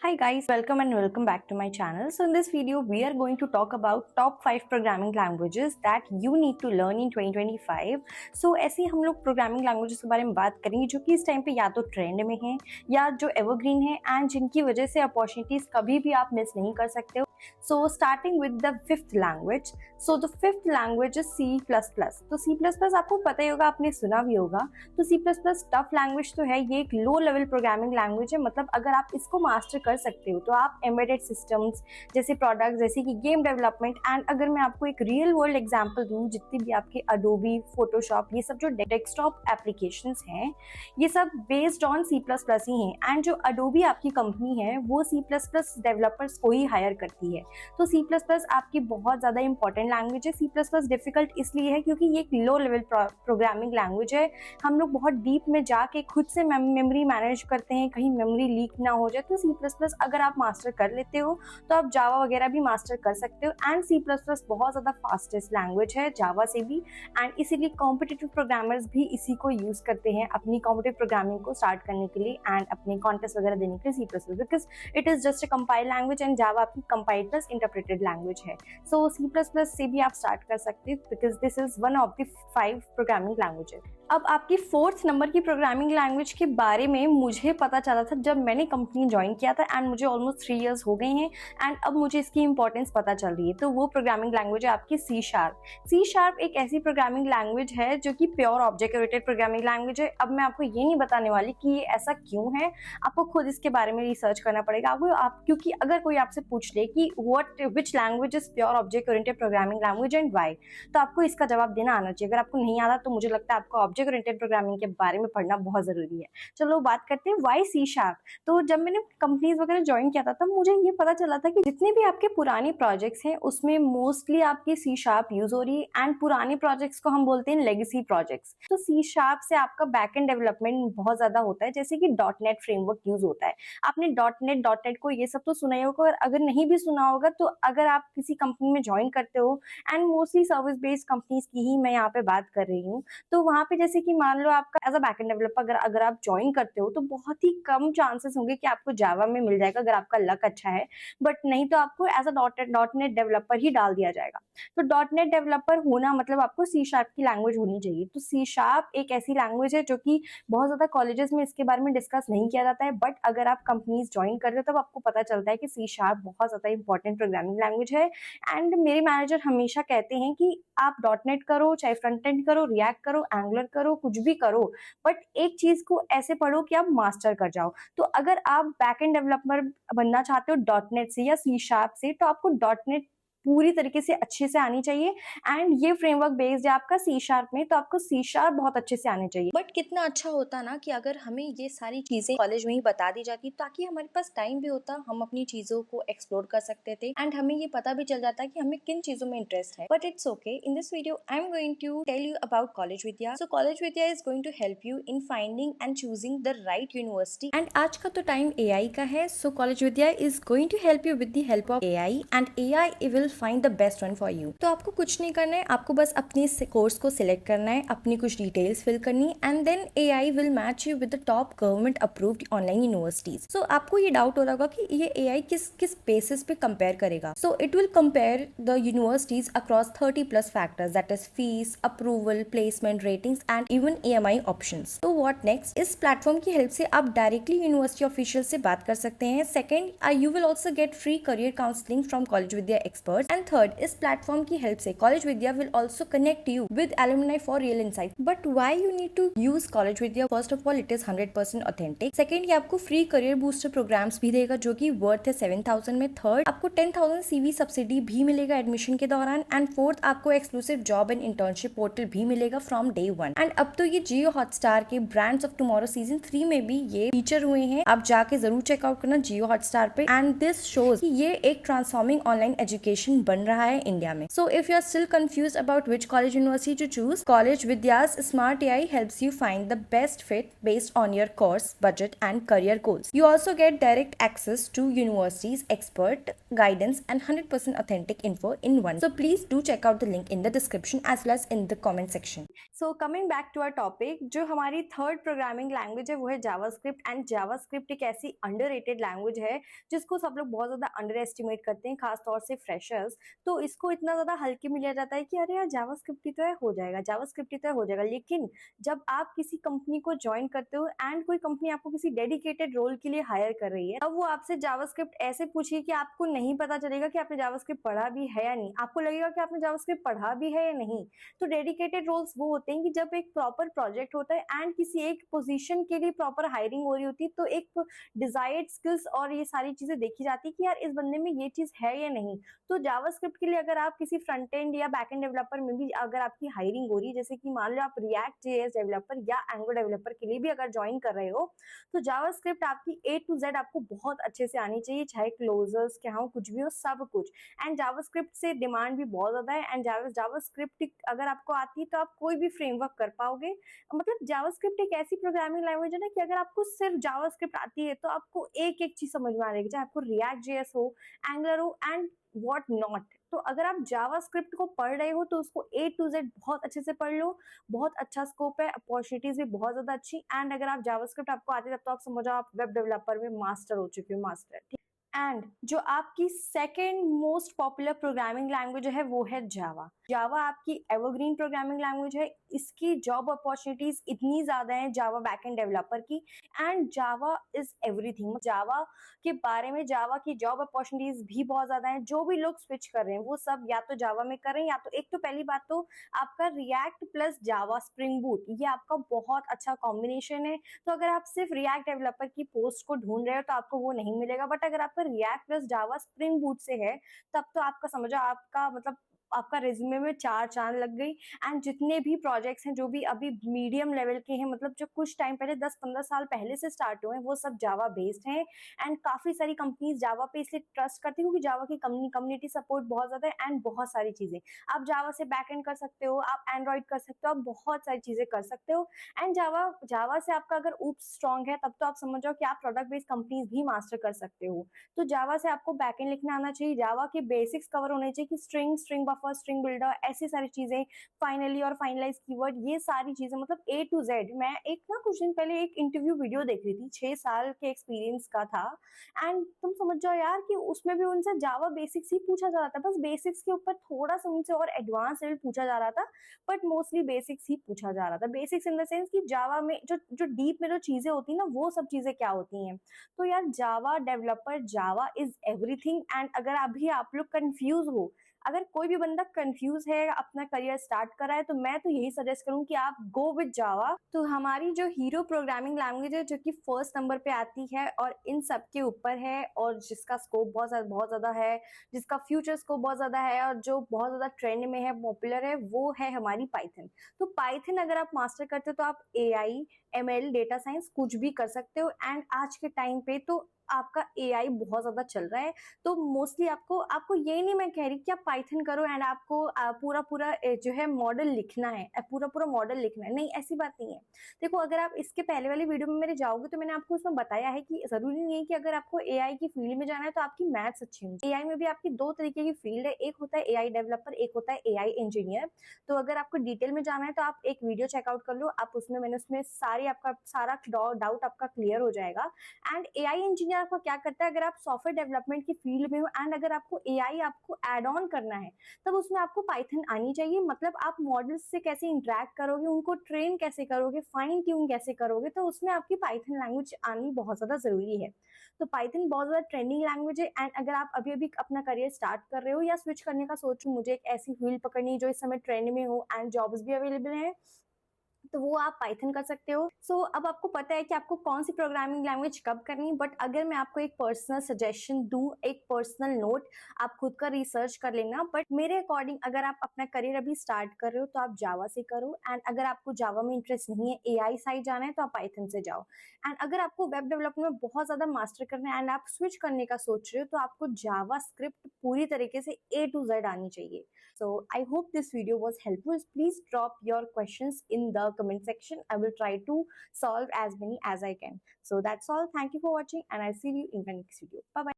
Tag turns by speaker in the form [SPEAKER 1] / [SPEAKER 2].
[SPEAKER 1] Hi guys, welcome and welcome back to my channel. So in this video, we are going to talk about top 5 programming languages that you need to learn in 2025. So ऐसे ही हम लोग programming languages के बारे में बात करेंगे जो कि इस टाइम पे या तो ट्रेंड में हैं या जो एवरग्रीन है एंड जिनकी वजह से अपॉर्चुनिटीज कभी भी आप मिस नहीं कर सकते हो. So starting with the fifth language. So the fifth language is C++. तो C++ आपको पता ही होगा, आपने सुना भी होगा. तो C++ टफ लैंग्वेज तो है, ये एक लो लेवल प्रोग्रामिंग लैंग्वेज है. मतलब अगर आप इसको मास्टर कर सकते हो तो आप एम्बेडेड सिस्टम्स जैसे प्रोडक्ट्स जैसे कि गेम डेवलपमेंट एंड अगर मैं आपको एक रियल वर्ल्ड एग्जांपल दूं, जितनी भी आपके अडोबी, फोटोशॉप, ये सब जो डेस्कटॉप एप्लीकेशंस हैं ये सब बेस्ड ऑन C++ ही हैं. एंड जो अडोबी आपकी कंपनी है वो C++ डेवलपर्स को ही हायर करती है. तो C++ आपकी बहुत ज़्यादा इंपॉर्टेंट लैंग्वेज है. C++ डिफिकल्ट इसलिए है क्योंकि ये एक लो लेवल प्रोग्रामिंग लैंग्वेज है. हम लोग बहुत डीप में जाके खुद से मेमोरी मैनेज करते हैं, कहीं मेमोरी लीक ना हो जाए. तो C++ अगर आप मास्टर कर लेते हो तो आप जावा वगैरह भी मास्टर कर सकते हो. एंड C++ बहुत ज़्यादा फास्टेस्ट लैंग्वेज है जावा से भी, एंड इसीलिए कॉम्पिटिटिव प्रोग्रामर्स भी इसी को यूज़ करते हैं अपनी कॉम्पिटिटिव प्रोग्रामिंग को स्टार्ट करने के लिए एंड अपने कॉन्टेस्ट वगैरह देने के लिए C++, because it is just a compile language and Java आपकी कंपाइल प्लस इंटरप्रेटेड लैंग्वेज है. सो C++ से भी आप स्टार्ट कर सकते हो because this is one of the 5 programming languages. अब आपकी 4th नंबर की प्रोग्रामिंग लैंग्वेज के बारे में मुझे पता चला था जब मैंने कंपनी ज्वाइन किया था एंड मुझे ऑलमोस्ट 3 इयर्स हो गए हैं एंड अब मुझे इसकी इंपॉर्टेंस पता चल रही है. तो वो प्रोग्रामिंग लैंग्वेज है आपकी C#. C# एक ऐसी प्रोग्रामिंग लैंग्वेज है जो कि pure object oriented programming language है. अब मैं आपको ये नहीं बताने वाली कि ये ऐसा क्यों है, आपको खुद इसके बारे में रिसर्च करना पड़ेगा आप क्योंकि अगर कोई आपसे पूछ ले कि which language is pure object oriented programming language and why, तो आपको इसका जवाब देना आना चाहिए. अगर आपको नहीं आता तो मुझे लगता है आपको ऑब्जेक्ट ओरिएंटेड प्रोग्रामिंग के बारे में पढ़ना बहुत जरूरी है. चलो बात करते हैं वाई C#. तो जब मैंने कंपनीज वगैरह ज्वाइन किया था तब मुझे ये पता चला था कि जितने भी आपके पुराने प्रोजेक्ट्स हैं उसमें मोस्टली आपकी C# यूज हो रही है एंड पुराने प्रोजेक्ट्स को हम बोलते हैं लेगेसी प्रोजेक्ट्स. तो C# से आपका बैकएंड डेवलपमेंट बहुत ज्यादा होता है, जैसे कि .NET फ्रेमवर्क यूज होता है. आपने .NET को ये सब तो सुना ही होगा, और अगर नहीं भी सुना होगा तो अगर आप किसी कंपनी में ज्वाइन करते हो and mostly service based companies की ही मैं यहाँ पे बात कर रही हूँ, तो वहाँ पे जैसे कि मान लो आपका एज अ बैकएंड डेवलपर अगर आप ज्वाइन करते हो तो बहुत ही कम चांसेस होंगे कि आपको जावा में मिल जाएगा अगर आपका लक अच्छा है, बट नहीं तो आपको एज अ .NET डेवलपर ही डाल दिया जाएगा. तो .NET डेवलपर होना मतलब आपको C# की लैंग्वेज होनी चाहिए. तो C# एक ऐसी लैंग्वेज है जो कि बहुत ज्यादा कॉलेजेस में इसके बारे में डिस्कस नहीं किया जाता है, बट अगर आप कंपनीज ज्वाइन करते हो तब आपको पता चलता है कि C# बहुत ज्यादा इंपॉर्टेंट प्रोग्रामिंग लैंग्वेज है. एंड मेरे मैनेजर हमेशा कहते हैं कि आप .NET करो, चाहे फ्रंट एंड करो, रिएक्ट करो, एंगुलर करो, कुछ भी करो, बट एक चीज को ऐसे पढ़ो कि आप मास्टर कर जाओ. तो अगर आप बैकएंड डेवलपर बनना चाहते हो .NET से या C# से, तो आपको .NET पूरी तरीके से अच्छे से आनी चाहिए. एंड ये फ्रेमवर्क बेस्ड है आपका C# में, तो आपको C# बहुत अच्छे से आने चाहिए.
[SPEAKER 2] बट कितना अच्छा होता ना कि अगर हमें ये सारी चीजें कॉलेज में ही बता दी जाती ताकि हमारे पास टाइम भी होता, हम अपनी चीजों को एक्सप्लोर कर सकते थे एंड हमें ये पता भी चल जाता कि हमें किन चीजों में इंटरेस्ट है. But it's okay. In this video I am going to tell you about College Vidya. So College Vidya is going to help you in finding and choosing the right university. And आज का तो टाइम AI का है. So College Vidya is going to help you with the help of AI and AI will find the best one for you. तो आपको कुछ नहीं करना है, आपको बस अपनी कोर्स को सिलेक्ट करना है, अपनी कुछ डिटेल्स फिल करनी है and then AI will match you with the top government approved online universities. So आपको ये डाउट हो रहा होगा कि ये AI किस बेसिस पे कंपेयर करेगा. So it will compare the universities across 30 plus factors, that is fees, approval, placement, ratings and even EMI options. तो what next? इस प्लेटफॉर्म की हेल्प से आप डायरेक्टली यूनिवर्सिटी ऑफिशियल से बात कर सकते हैं. Second, you will also get free career counseling from College Vidya experts. And third, इस प्लेटफॉर्म की हेल्प से College Vidya will also connect you with alumni for real insights. But why you need to use College Vidya? First of all, it is 100% authentic. Second, ये आपको free career booster programmes भी देगा जो कि worth है 7,000 में. Third, आपको 10,000 CV subsidy भी मिलेगा एडमिशन के दौरान. एंड फोर्थ, आपको exclusive job and internship portal भी मिलेगा फ्रॉम डे 1. एंड अब तो ये जियो हॉटस्टार के ब्रांड्स ऑफ टुमारो सीजन 3 में भी ये फीचर हुए हैं. आप जाके जरूर चेकआउट करना जियो हॉटस्टार पे. एंड दिस शोज कि ये एक ट्रांसफॉर्मिंग ऑनलाइन एजुकेशन कंपटीशन बन रहा है इंडिया में. So if you are still confused about which college university to choose, College Vidya's Smart AI helps you find the best fit based on your course, budget and career goals. You also get direct access to university's expert guidance and 100% authentic info in one. So please do check out the link in the description as well as in the comment section.
[SPEAKER 1] So coming back to our topic, जो हमारी third programming language है वो है JavaScript. And JavaScript एक ऐसी underrated language है जिसको सब लोग बहुत ज़्यादा अंडर एस्टिमेट करते हैं, खासतौर से फ्रेशर्स. तो इसको इतना ज़्यादा हल्के में लिया जाता है कि अरे यार जावास्क्रिप्ट ही तो है, हो जाएगा, जावास्क्रिप्ट ही तो है, हो जाएगा. लेकिन जब आप किसी कंपनी को ज्वाइन करते हो एंड कोई कंपनी आपको किसी डेडिकेटेड रोल के लिए हायर कर रही है, तब वो आपसे जावास्क्रिप्ट ऐसे पूछिए कि आपको नहीं पता चलेगा कि आपने जावास्क्रिप्ट पढ़ा भी है या नहीं. आपको लगेगा कि आपने जावास्क्रिप्ट पढ़ा भी है या नहीं. तो डेडिकेटेड रोल्स वो होते हैं कि जब एक प्रॉपर प्रोजेक्ट होता है एंड किसी एक पोजीशन के लिए प्रॉपर हायरिंग हो रही होती है, तो एक डिजायर्ड स्किल्स और ये सारी चीजें देखी जाती है कि यार इस बंदे में ये चीज है या नहीं. तो जावास्क्रिप्ट के लिए अगर आप किसी फ्रंट एंड या बैक एंड डेवलपर में भी अगर आपकी हायरिंग हो रही है, जैसे कि मान लो आप रिएक्ट जेएस डेवलपर या एंगुलर डेवलपर के लिए भी अगर ज्वाइन कर रहे हो, तो जावास्क्रिप्ट आपकी ए टू जेड आपको बहुत अच्छे से आनी चाहिए, चाहे क्लोजर्स क्या हो, कुछ भी हो, सब कुछ. एंड जावास्क्रिप्ट से डिमांड भी बहुत ज्यादा है. एंड जावास्क्रिप्ट अगर आपको आती है तो आप कोई भी फ्रेमवर्क कर पाओगे. मतलब जावास्क्रिप्ट एक ऐसी प्रोग्रामिंग लैंग्वेज है ना कि अगर आपको सिर्फ जावास्क्रिप्ट आती है तो आपको एक एक चीज समझ में आ जाएगी, चाहे आपको रिएक्ट जेएस हो, एंगुलर हो एंड व्हाट नॉट. तो अगर आप जावास्क्रिप्ट को पढ़ रहे हो तो उसको ए टू जेड बहुत अच्छे से पढ़ लो. बहुत अच्छा स्कोप है, अपॉर्चुनिटीज भी बहुत ज्यादा अच्छी. एंड अगर आप जावास्क्रिप्ट आपको आती है तब तो आप समझो आप वेब डेवलपर में मास्टर हो चुके हो, मास्टर. एंड जो आपकी second most popular programming language है वो है जावा. जावा आपकी एवरग्रीन प्रोग्रामिंग लैंग्वेज है. इसकी जॉब अपॉर्चुनिटीज इतनी ज्यादा हैं जावा बैकएंड डेवलपर की. And Java is everything. Java के बारे में, जावा की जॉब अपॉर्चुनिटीज भी बहुत ज्यादा हैं. जो भी लोग स्विच कर रहे हैं वो सब या तो जावा में कर रहे हैं, या तो एक तो पहली बात तो आपका react plus Java spring boot, ये आपका बहुत अच्छा कॉम्बिनेशन है. तो अगर आप सिर्फ रिएक्ट डेवलपर की पोस्ट को ढूंढ रहे हो तो आपको वो नहीं मिलेगा. बट अगर आपका react plus Java spring boot से है तब तो आपका समझो आपका मतलब आपका रिज्यूमे में चार चांद लग गई. एंड जितने भी प्रोजेक्ट्स हैं जो भी अभी मीडियम लेवल के हैं, मतलब जो कुछ टाइम पहले 10-15 साल पहले से स्टार्ट हुए हैं, वो सब जावा बेस्ड हैं. एंड काफी सारी कंपनीज जावा पे इसलिए ट्रस्ट करती है क्योंकि जावा की कम्युनिटी सपोर्ट बहुत ज्यादा है. एंड बहुत सारी चीजें आप जावा से बैकएंड कर सकते हो, आप एंड्रॉइड कर सकते हो, आप बहुत सारी चीजें कर सकते हो. एंड जावा से आपका अगर ऊप्स स्ट्रॉन्ग है तब तो आप समझ जाओ कि आप प्रोडक्ट बेस्ड कंपनीज भी मास्टर कर सकते हो. तो जावा से आपको बैकएंड लिखना आना चाहिए. जावा के बेसिक्स कवर होने चाहिए कि स्ट्रिंग बफर, स्ट्रिंग बिल्डर, ऐसी सारी चीजें, फाइनली और फाइनलाइज कीवर्ड, ये सारी चीजें मतलब ए टू जेड. मैं एक ना कुछ दिन पहले एक इंटरव्यू वीडियो देख रही थी, 6 साल के एक्सपीरियंस का था. एंड तुम समझ जाओ यार कि उसमें भी उनसे जावा बेसिक्स ही पूछा जा रहा था. बस बेसिक्स के ऊपर थोड़ा सा उनसे और एडवांस लेवल पूछा जा रहा था, बट मोस्टली बेसिक्स ही पूछा जा रहा था. बेसिक्स इन द सेंस कि जावा में जो जो डीप में जो चीजें होती है ना, वो सब चीजें क्या होती हैं. तो यार Java developer, Java is everything. And अगर अभी आप लोग कंफ्यूज हो, अगर कोई भी बंदा कंफ्यूज है, अपना करियर स्टार्ट कर रहा है, तो मैं तो यही सजेस्ट करूं कि आप गो विद जावा. तो हमारी जो हीरो प्रोग्रामिंग लैंग्वेज है जो कि फर्स्ट नंबर पे आती है और इन सब के ऊपर है और जिसका स्कोप बहुत ज्यादा है, जिसका फ्यूचर स्कोप बहुत ज्यादा है और जो बहुत ज्यादा ट्रेंड में है, पॉपुलर है, वो है हमारी पाइथन. तो पाइथन अगर आप मास्टर करते हो तो आप एआई, एमएल, डेटा साइंस कुछ भी कर सकते हो. एंड आज के टाइम पे तो आपका एआई बहुत ज्यादा चल रहा है. तो मोस्टली आपको आपको ये नहीं मैं कह रही कि आप पाइथन करो एंड आपको पूरा पूरा जो है मॉडल लिखना है, पूरा पूरा मॉडल लिखना है, नहीं ऐसी बात नहीं है. देखो अगर आप इसके पहले वाली वीडियो में मेरे जाओगे तो मैंने आपको उसमें बताया है कि जरूरी नहीं है कि अगर आपको एआई की फील्ड में जाना है तो आपकी मैथ्स अच्छी होगी. एआई में भी आपकी दो तरीके की फील्ड है, एक होता है एआई डेवलपर, एक होता है एआई इंजीनियर. तो अगर आपको डिटेल में जाना है तो आप एक वीडियो चेकआउट कर लो, आप उसमें मैंने उसमें सारा डाउट आपका क्लियर हो जाएगा. एंड एआई इंजीनियर आपका क्या करता है, अगर आप सॉफ्टवेयर डेवलपमेंट की फील्ड में हो एंड अगर आपको एआई आपको ऐड ऑन करना है तब उसमें आपको पाइथन आनी चाहिए. मतलब आप मॉडल्स से कैसे इंटरेक्ट करोगे, उनको ट्रेन कैसे करोगे, फाइन ट्यून कैसे करोगे, तो उसमें आपकी पाइथन लैंग्वेज आनी बहुत ज्यादा जरूरी है. तो पाइथन बहुत ज्यादा ट्रेंडिंग लैंग्वेज है. एंड अगर आप अभी अभी अपना करियर स्टार्ट कर रहे हो या स्विच करने का सोच रहे हो, मुझे एक ऐसी फील्ड पकड़नी जो इस समय ट्रेंड में हो एंड जॉब्स भी अवेलेबल है, तो वो आप पाइथन कर सकते हो। सो अब आपको पता है कि आपको कौन सी प्रोग्रामिंग लैंग्वेज कब करनी है, बट अगर मैं आपको एक पर्सनल सजेशन दूं, एक पर्सनल नोट, आप खुद का रिसर्च कर लेना, बट मेरे अकॉर्डिंग अगर आप अपना करियर अभी स्टार्ट कर रहे हो तो आप जावा से करो, एंड अगर आपको जावा में इंटरेस्ट नहीं है, एआई साइड जाना है, तो आप पाइथन से जाओ। एंड अगर आपको वेब डेवलपमेंट में बहुत ज्यादा मास्टर करना है एंड आप स्विच करने का सोच रहे हो, तो आपको जावा स्क्रिप्ट पूरी तरीके से A to Z आनी चाहिए। So I hope this video was helpful. Please drop your questions in the comment section. I will try to solve as many as I can. So that's all. Thank you for watching and I'll see you in the next video. Bye bye.